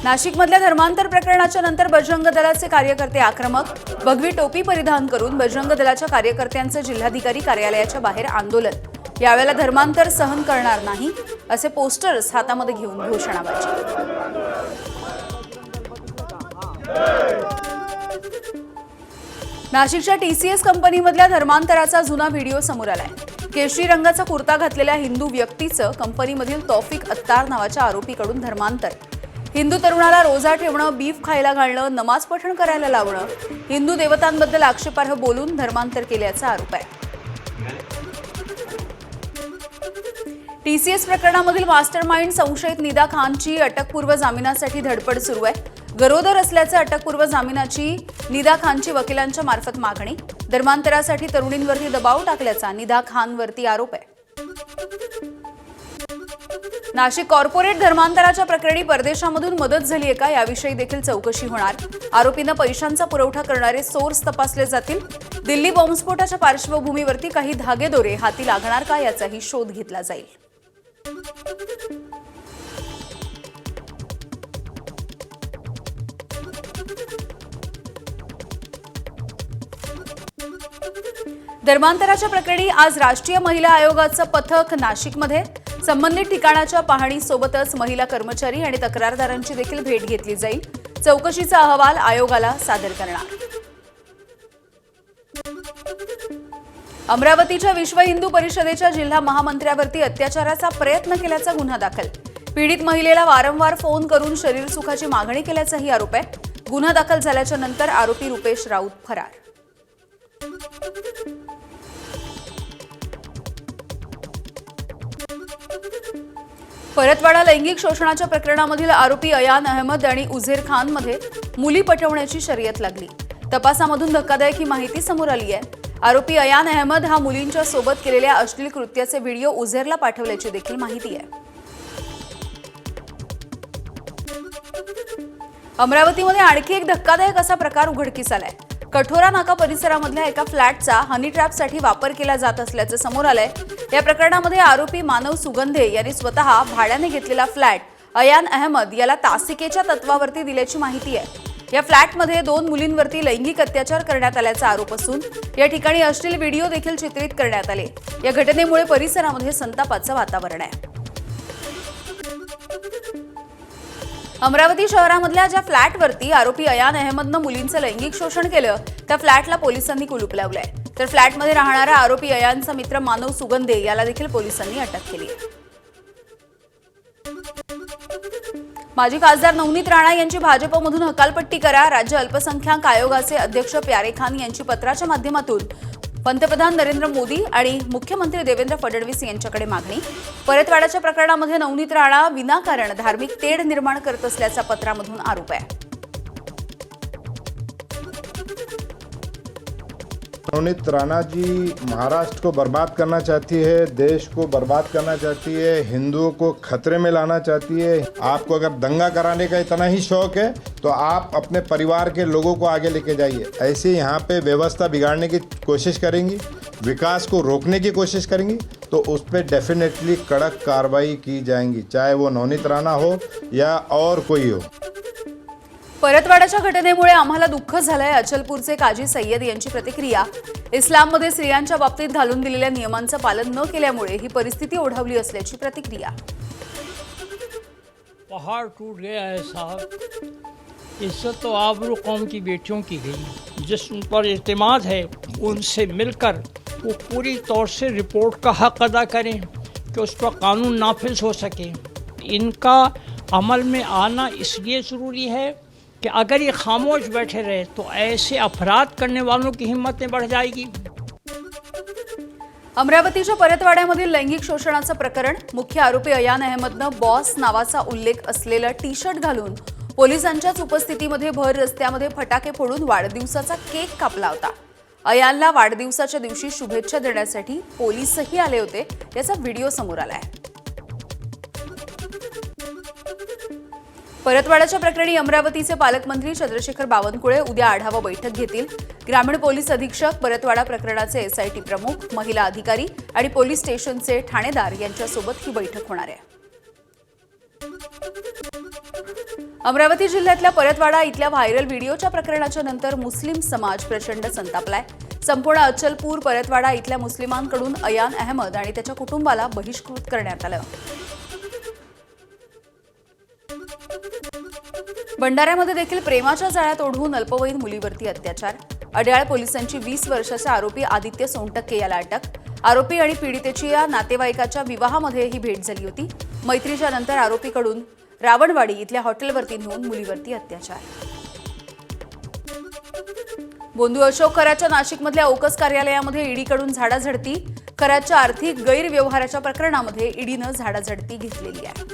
नाशिकमधल्या धर्मांतर प्रकरणाच्या नंतर बजरंग दलाचे कार्यकर्ते आक्रमक, भगवी टोपी परिधान करून बजरंग दलाच्या कार्यकर्त्यांचं जिल्हाधिकारी कार्यालयाच्या बाहेर आंदोलन। यावेळेला धर्मांतर सहन करणार नाही असे पोस्टर्स हातामध्ये घेऊन घोषणाबाजी। नाशिकच्या टीसीएस कंपनीमधल्या धर्मांतराचा जुना व्हिडिओ समोर आलाय। केशरी रंगाचा कुर्ता घातलेल्या हिंदू व्यक्तीचं कंपनीमधील तौफिक अत्तार नावाच्या आरोपीकडून धर्मांतर। हिंदू तरुणाला रोजा ठेवणं, बीफ खायला घालणं, नमाज पठण करायला लावणं, हिंदू देवतांबद्दल आक्षेपार्ह बोलून धर्मांतर केल्याचा आरोप आहे। टीसीएस प्रकरणामधील मास्टरमाइंड संशयित निदा खानची अटकपूर्व जामिनासाठी धडपड सुरू आहे। गरोदर असल्याचे अटकपूर्व जामिनाची निदा खानची वकिलांच्या मार्फत मागणी। धर्मांतरासाठी तरुणींवरती दबाव टाकल्याचा निदा खानवरती आरोप आहे। नाशिक कॉर्पोरेट धर्मांतराच्या प्रकरणी परदेशामधून मदत झाली आहे का याविषयी देखील चौकशी होणार। आरोपींना पैशांचा पुरवठा करणारे सोर्स तपासले जातील। दिल्ली बॉम्बस्फोटाच्या पार्श्वभूमीवरती काही धागेदोरे हाती लागणार का याचाही शोध घेतला जाईल। धर्मांतराच्या प्रकरणी आज राष्ट्रीय महिला आयोगाचं पथक नाशिकमध्ये संबंधित ठिकाणाच्या पाहणीसोबतच महिला कर्मचारी आणि तक्रारदारांची देखील भेट घेतली जाईल। चौकशीचा अहवाल आयोगाला सादर करणार। अमरावतीच्या विश्व हिंदू परिषदेच्या जिल्हा महामंत्र्यावरती अत्याचाराचा प्रयत्न केल्याचा गुन्हा दाखल। पीडित महिलेला वारंवार फोन करून शरीर सुखाची मागणी केल्याचाही आरोप आहे। गुन्हा दाखल झाल्याच्या नंतर आरोपी रुपेश राऊत फरार। परतवाडा लैंगिक शोषणाच्या प्रकरणामधील आरोपी अयान अहमद आणि उझेर खानमध्ये मुली पटवण्याची शर्यत लागली। तपासामधून धक्कादायक ही माहिती समोर आली आहे। आरोपी अयान अहमद हा मुलींच्या सोबत केलेल्या अश्लील कृत्याचे व्हिडिओ उझेरला पाठवल्याची देखील माहिती आहे। अमरावतीमध्ये आणखी एक धक्कादायक असा प्रकार उघडकीस आलाय। कठोरा नाका परिसरामधल्या एका फ्लॅटचा हनी ट्रॅपसाठी वापर केला जात असल्याचं समोर आलंय। या प्रकरणामध्ये आरोपी मानव सुगंधे यांनी स्वतः भाड्याने घेतलेला फ्लॅट अयान अहमद याला तासिकेच्या तत्वावरती दिल्याची माहिती आहे। या फ्लॅटमध्ये 2 मुलींवरती लैंगिक अत्याचार करण्यात आल्याचा आरोप असून या ठिकाणी अश्लील व्हिडिओ देखील चित्रित करण्यात आले। या घटनेमुळे परिसरामध्ये संतापाचं वातावरण आहे। अमरावती शहरामधल्या ज्या फ्लॅटवरती आरोपी अयान अहमदनं मुलींचं लैंगिक शोषण केलं त्या फ्लॅटला पोलिसांनी कुलूप लावलंय। तर फ्लॅटमध्ये राहणारा आरोपी अयानचा मित्र मानव सुगंधे याला देखील पोलिसांनी अटक केली आहे। माजी खासदार नवनीत राणा यांची भाजपमधून हकालपट्टी करा। राज्य अल्पसंख्याक आयोगाचे अध्यक्ष प्यारे खान यांची पत्राच्या माध्यमातून पंतप्रधान नरेंद्र मोदी आणि मुख्यमंत्री देवेंद्र फडणवीस यांच्याकडे मागणी। परतवाडाच्या प्रकरणामध्ये नवनीत राणा विनाकारण धार्मिक तेढ निर्माण करत असल्याचा पत्रामधून आरोप आहे। नवनीत राणा जी महाराष्ट्र को बर्बाद करना चाहती है, देश को बर्बाद करना चाहती है, हिंदुओं को खतरे में लाना चाहती है। आपको अगर दंगा कराने का इतना ही शौक है तो आप अपने परिवार के लोगों को आगे लेके जाइए। ऐसे यहाँ पे व्यवस्था बिगाड़ने की कोशिश करेंगी, विकास को रोकने की कोशिश करेंगी तो उस पर डेफिनेटली कड़क कार्रवाई की जाएंगी, चाहे वो नवनीत राणा हो या और कोई हो। परतवाडाच्या घटनेमुळे आम्हाला दुःख झालंय। अचलपूरचे काजी सय्यद यांची प्रतिक्रिया। इस्लाममध्ये स्त्रियांच्या बाबतीत घालून दिलेल्या नियमांचं पालन न केल्यामुळे ही परिस्थिती ओढावली असल्याची प्रतिक्रिया। पहाड़ टूट गया है साहब। इज्जत तो आबरू कौम की बेटियों की गई। जिस पर इत्मीनान है उनसे मिलकर वो पूरी तौर से रिपोर्ट का हक अदा करें कि उस पर कानून नाफिज हो सके। इनका अमल में आना इसलिए ज़रूरी है कि अगर ये खामोश बैठे रहे तो ऐसे अपराध करने वालों की हिम्मतें बढ़ जाएगी। अमरावतीच्या परतवाड्यामधील लैंगिक शोषणाचं प्रकरण। मुख्य आरोपी अयान अहमदनं बॉस नावाचा उल्लेख असलेला टी-शर्ट घालून पोलिसांच्याच उपस्थितीमध्ये भर रस्त्यामध्ये फटाके फोडून वाढदिवसाचा केक कापला होता। अयानला वाढदिवसाच्या दिवशी शुभेच्छा देण्यासाठी पोलीसही आले होते। याचा व्हिडिओ समोर आलाय। परतवाडाच्या प्रकरणी अमरावतीचे पालकमंत्री चंद्रशेखर बावनकुळे उद्या आढावा बैठक घेतील। ग्रामीण पोलीस अधीक्षक, परतवाडा प्रकरणाचे एसआयटी प्रमुख, महिला अधिकारी आणि पोलीस स्टेशनचे ठाणेदार यांच्यासोबत ही बैठक होणार आहे। अमरावती जिल्ह्यातल्या परतवाडा इथल्या व्हायरल व्हिडिओच्या प्रकरणाच्या नंतर मुस्लिम समाज प्रचंड संतापलाय. संपूर्ण अचलपूर परतवाडा इथल्या मुस्लिमांकडून अयान अहमद आणि त्याच्या कुटुंबाला बहिष्कृत करण्यात आलं. भंडाऱ्यामध्ये देखील प्रेमाच्या जाळ्यात ओढवून अल्पवयीन मुलीवरती अत्याचार. अड्याळ पोलिसांची 20 वर्षाचा आरोपी आदित्य सोनटक्के याला अटक. आरोपी आणि पीडितेची या नातेवाईकाच्या विवाहामध्ये ही भेट झाली होती. मैत्रीच्या नंतर आरोपीकडून रावणवाडी इथल्या हॉटेलवरती नेऊन मुलीवरती अत्याचार. बोंधू अशोक खराच्या नाशिकमधल्या ओकस कार्यालयामध्ये ईडीकडून झाडाझडती. खराच्या आर्थिक गैरव्यवहाराच्या प्रकरणामध्ये ईडीनं झाडाझडती घेतलेली आहे.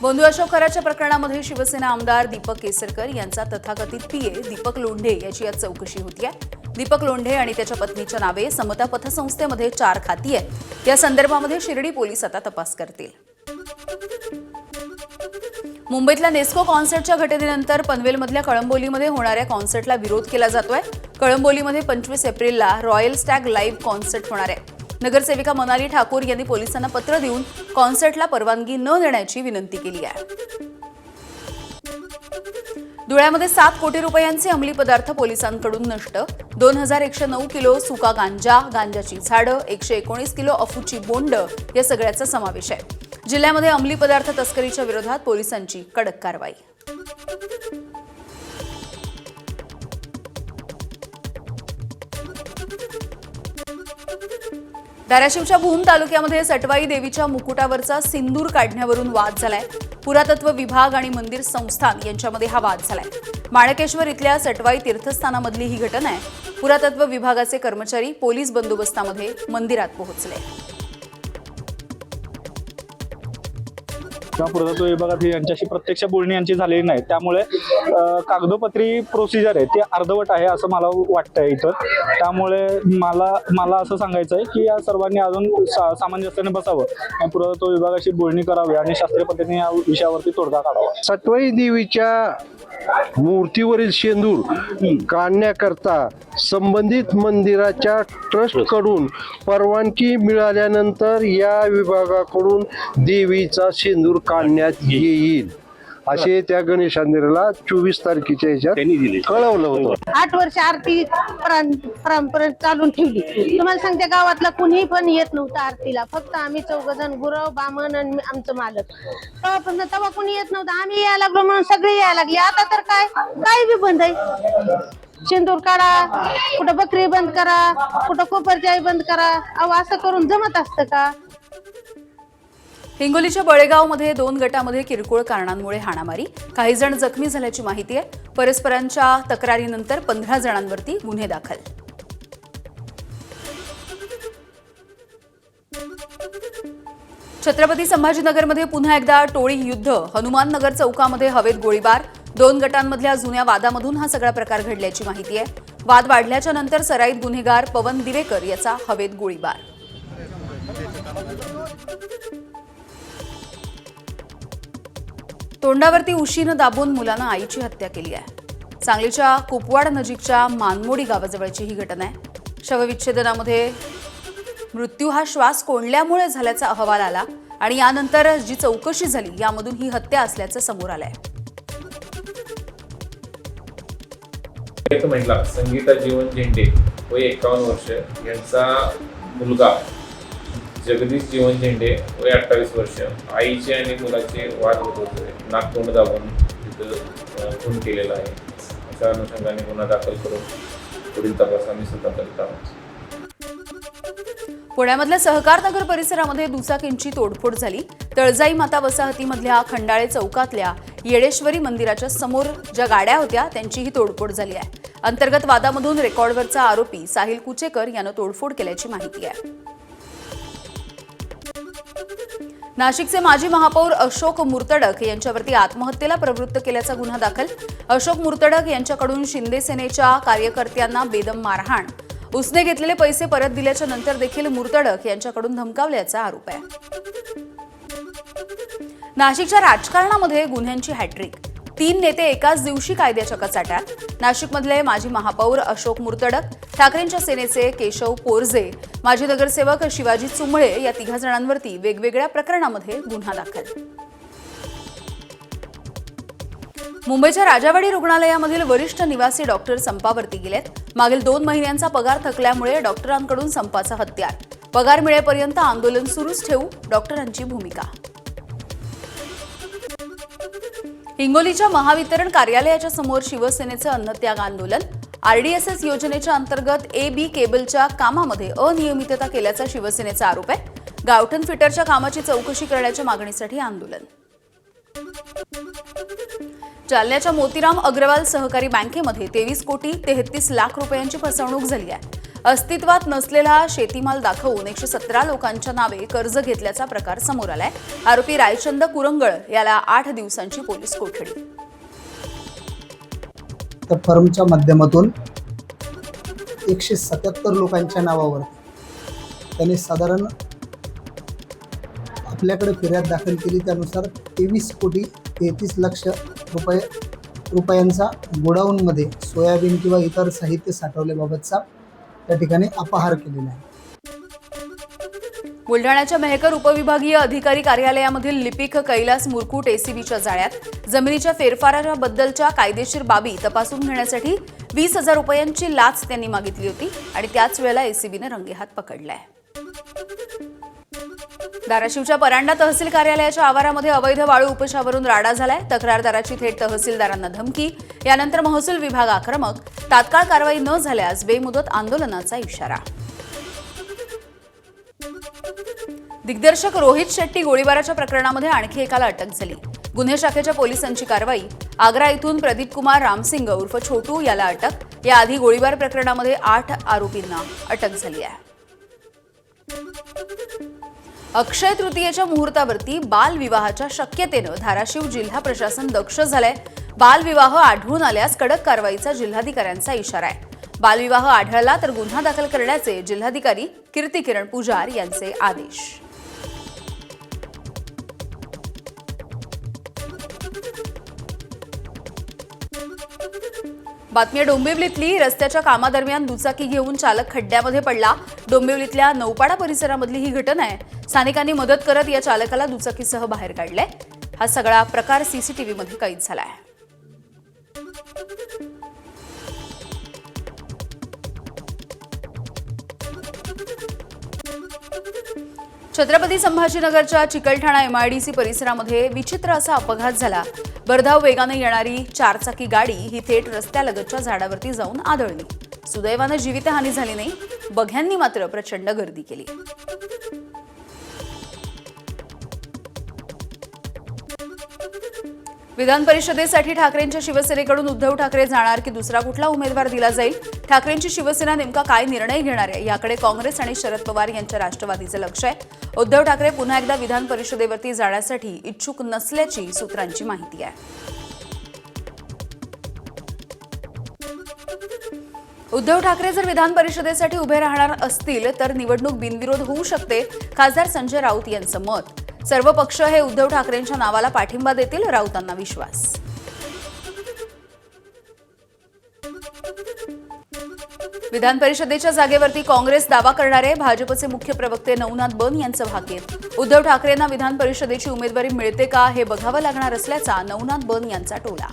बोंधू अशोक खराच्या प्रकरणामध्ये शिवसेना आमदार दीपक केसरकर यांचा तथाकथित पीए दीपक लोंढे याची आज चौकशी होती आहे. दीपक लोंढे आणि त्याच्या पत्नीच्या नावे समता पतसंस्थेमध्ये 4 खाती आहेत. या संदर्भामध्ये शिर्डी पोलीस आता तपास करतील. मुंबईतल्या नेस्को कॉन्सर्टच्या घटनेनंतर पनवेलमधल्या कळंबोलीमध्ये होणाऱ्या कॉन्सर्टला विरोध केला जातोय. कळंबोलीमध्ये 25 एप्रिलला रॉयल स्टॅग लाईव्ह कॉन्सर्ट होणार आहे. नगरसेविका मनाली ठाकूर यांनी पोलिसांना पत्र देऊन कॉन्सर्टला परवानगी न देण्याची विनंती केली आहे. धुळ्यामध्ये 7 कोटी रुपयांचे अंमली पदार्थ पोलिसांकडून नष्ट. 2109 किलो सुका गांजा, गांजाची झाडं, 119 किलो अफूची बोंड या सगळ्याचा समावेश आहे. जिल्ह्यामध्ये अंमली पदार्थ तस्करीच्या विरोधात पोलिसांची कडक कारवाई. धाराशिवच्या भूम तालुक्यामध्ये सटवाई देवीच्या मुकुटावरचा सिंदूर काढण्यावरून वाद झालाय. पुरातत्व विभाग आणि मंदिर संस्थान यांच्यामध्ये हा वाद झालाय. माणकेश्वर इथल्या सटवाई तीर्थस्थानामधली ही घटना आहे. पुरातत्व विभागाचे कर्मचारी पोलीस बंदोबस्तामध्ये मंदिरात पोहोचले. पुरातत्व विभागात यांच्याशी प्रत्यक्ष बोलणी यांची झालेली नाही, त्यामुळे कागदोपत्री प्रोसिजर आहे ते अर्धवट आहे असं मला वाटतंय इथं. त्यामुळे मला असं सांगायचं आहे की या सर्वांनी अजून सामंजस्याने बसावं आणि पुरातत्व विभागाशी बोलणी करावी आणि शास्त्रीय पद्धतीने या विषयावरती तोडगा काढावा. सटवाई देवीच्या मूर्तीवरील शेंदूर काढण्याकरता संबंधित मंदिराच्या ट्रस्टकडून परवानगी मिळाल्यानंतर या विभागाकडून देवीचा शेंदूर काढण्यात येईल असे त्या गणेश मंदिराला 24 तारखेच्या ह्याच्यात कळवलं होतं. 8 वर्ष आरती परंपरा चालून ठेवली. तुम्हाला सांगते गावातला कुणीही पण येत नव्हतं आरतीला. फक्त आम्ही 4 जण, गुरव, बामण आणि आमचं मालक. तेव्हा कुणी येत नव्हतं. आम्ही यायला लागलो म्हणून सगळे यायला लागले. आता तर काय बी बंद आहे. शेंदूर काढा, कुठं बकरी बंद करा, कुठं कोपरचाई बंद करा. अहो असं करून जमत असतं का? हिंगोलीच्या बळेगावमध्ये 2 गटामध्ये किरकोळ कारणांमुळे हाणामारी. काही जण जखमी झाल्याची माहिती आहे. परस्परांच्या तक्रारीनंतर 15 जणांवरती गुन्हे दाखल. छत्रपती संभाजीनगरमध्ये पुन्हा एकदा टोळी युद्ध. हनुमाननगर चौकामध्ये हवेत गोळीबार. 2 गटांमधल्या जुन्या वादामधून हा सगळा प्रकार घडल्याची माहिती आहे. वाद वाढल्याच्या नंतर सराईत गुन्हेगार पवन दिवेकर याचा हवेत गोळीबार. तोंडावरती उशीनं दाबून मुलानं आईची हत्या केली आहे. सांगलीच्या कुपवाड नजीकच्या मानमोडी गावाजवळची ही घटना आहे. शवविच्छेदनामध्ये मृत्यू हा श्वास कोंडल्यामुळे झाल्याचा अहवाल आला आणि यानंतर जी चौकशी झाली यामधून ही हत्या असल्याचं समोर आलंय. एक महिला संगीता जीवन झेंडे वय 51 वर्ष यांचा मुलगा जगदीश जीवन झेंडे वय 28 वर्ष आईचे आणि मुलाचे वाद होत होते. नाकतोंड दाबून तिथं खून केलेला आहे. अशा अनुषंगाने गुन्हा दाखल करून पुढील तपास आम्ही सुद्धा करीत आहोत. पुण्यामधल्या सहकार नगर परिसरामध्ये दुचाकींची तोडफोड झाली. तळजाई माता वसाहतीमधल्या खंडाळे चौकातल्या येडेश्वरी मंदिराच्या समोर ज्या गाड्या होत्या त्यांची ही तोडफोड झाली आहे. अंतर्गत वादामधून रेकॉर्डवरचा आरोपी साहिल कुचेकर यानं तोडफोड केल्याची माहिती आहे. नाशिकचे माजी महापौर अशोक मुर्तडक यांच्यावरती आत्महत्येला प्रवृत्त केल्याचा गुन्हा दाखल. अशोक मुर्तडक यांच्याकडून शिंदे सेनेच्या कार्यकर्त्यांना बेदम मारहाण. उसने घेतलेले पैसे परत दिल्याच्या नंतर देखील मुर्तडक यांच्याकडून धमकावल्याचा आरोप आहे. नाशिकच्या राजकारणामध्ये गुन्ह्यांची हॅट्रिक. 3 नेते एकाच दिवशी कायद्याच्या कचाट्यात. नाशिकमधले माजी महापौर अशोक मुर्तडक, ठाकरेंच्या सेनेचे केशव पोरजे, माजी नगरसेवक शिवाजी चुंबळे या 3 जणांवरती वेगवेगळ्या प्रकरणामध्ये गुन्हा दाखल. मुंबईच्या राजावाडी रुग्णालयामधील वरिष्ठ निवासी डॉक्टर संपावरती गेलेत. मागील 2 महिन्यांचा पगार थकल्यामुळे डॉक्टरांकडून संपाचा हत्यार. पगार मिळेपर्यंत आंदोलन सुरूच ठेवू, डॉक्टरांची भूमिका. हिंगोलीच्या महावितरण कार्यालयाच्या समोर शिवसेनेचं अन्नत्याग आंदोलन. आरडीएसएस योजनेच्या अंतर्गत AB केबलच्या कामामध्ये अनियमितता केल्याचा शिवसेनेचा आरोप आहे. गावठण फिटरच्या कामाची चौकशी करण्याच्या मागणीसाठी आंदोलन. जालन्याच्या मोतीराम अग्रवाल सहकारी बँकेमध्ये 23 कोटी 33 लाख रुपयांची फसवणूक झाली आहे. अस्तित्वात नसलेला शेतीमाल दाखवून 117 लोकांच्या नावे कर्ज घेतल्याचा प्रकार समोर आलाय. आरोपी रायचंद कुरंगळ याला 8 दिवसांची पोलीस कोठडी. तर फर्मच्या माध्यमातून 177 लोकांच्या नावावर त्यांनी साधारण आपल्याकडे फिर्याद दाखल केली. त्यानुसार 23 कोटी 33 लाख रुपयांचा गोडाऊनमध्ये सोयाबीन किंवा इतर साहित्य साठवल्याबाबतचा त्या ठिकाणी अपहार केलेला आहे. बुलढाण्याच्या मेहकर उपविभागीय अधिकारी कार्यालयामधील लिपिक कैलास मुरकुट एसीबीच्या जाळ्यात. जमिनीच्या फेरफाराबद्दलच्या कायदेशीर बाबी तपासून घेण्यासाठी 20,000 रुपयांची लाच त्यांनी मागितली होती आणि त्याच वेळेला एसीबीने रंगेहात पकडलाय. धाराशिवच्या परांडा तहसील कार्यालयाच्या आवारामध्ये अवैध वाळू उपशावरून राडा झालाय. तक्रारदाराची थेट तहसीलदारांना धमकी. यानंतर महसूल विभाग आक्रमक. तात्काळ कारवाई न झाल्यास बेमुदत आंदोलनाचा इशारा. दिग्दर्शक रोहित शेट्टी गोळीबाराच्या प्रकरणामध्ये आणखी एकाला अटक झाली. गुन्हे शाखेच्या पोलिसांची कारवाई. आग्रा इथून प्रदीप कुमार रामसिंग उर्फ छोटू याला अटक. याआधी गोळीबार प्रकरणामध्ये 8 आरोपींना अटक झाली आहे. अक्षय तृतीयेच्या मुहूर्तावरती बालविवाहाच्या शक्यतेनं धाराशिव जिल्हा प्रशासन दक्ष झालंय. बालविवाह आढळून आल्यास कडक कारवाईचा जिल्हाधिकाऱ्यांचा इशारा आहे. बालविवाह आढळला तर गुन्हा दाखल करण्याचे जिल्हाधिकारी कीर्तिकिरण पुजार यांचे आदेश. बातमी डोंबिवलीतली. रस्त्याच्या कामादरम्यान दुचाकी घेऊन चालक खड्ड्यामध्ये पडला. डोंबिवलीतल्या नौपाडा परिसरामधली ही घटना आहे. स्थानिकांनी मदत करत या चालकाला दुचाकीसह बाहेर काढलंय. हा सगळा प्रकार सीसीटीव्हीमध्ये कैद झालाय. छत्रपती संभाजीनगरच्या चिकलठाणा MIDC परिसरामध्ये विचित्र असा अपघात झाला. भरधाव वेगाने येणारी 4चाकी गाडी ही थेट रस्त्यालगतच्या झाडावरती जाऊन आदळली. सुदैवानं जीवितहानी झाली नाही. बघ्यांनी मात्र प्रचंड गर्दी केली. विधान परिषदेसाठी ठाकरेंच्या शिवसेनेकडून उद्धव ठाकरे जाणार की दुसरा कुठला उमेदवार दिला जाईल? ठाकरेंची शिवसेना नेमका काय निर्णय घेणार आहे याकडे काँग्रेस आणि शरद पवार यांच्या राष्ट्रवादीचं लक्ष आहे. उद्धव ठाकरे पुन्हा एकदा विधान परिषदेवरती जाण्यासाठी इच्छुक नसल्याची सूत्रांची माहिती आहे. उद्धव ठाकरे जर विधान परिषदेसाठी उभे राहणार असतील तर निवडणूक बिनविरोध होऊ शकते. खासदार संजय राऊत यांचं मत. सर्व पक्ष हे उद्धव ठाकरेंच्या नावाला पाठिंबा देतील, राऊतांना विश्वास. विधान परिषदेच्या जागेवरती काँग्रेस दावा करणारे भाजपचे मुख्य प्रवक्ते नवनाथ बन यांचं भाकीत. उद्धव ठाकरेंना विधान परिषदेची उमेदवारी मिळते का हे बघावं लागणार असल्याचा नवनाथ बन यांचा टोला.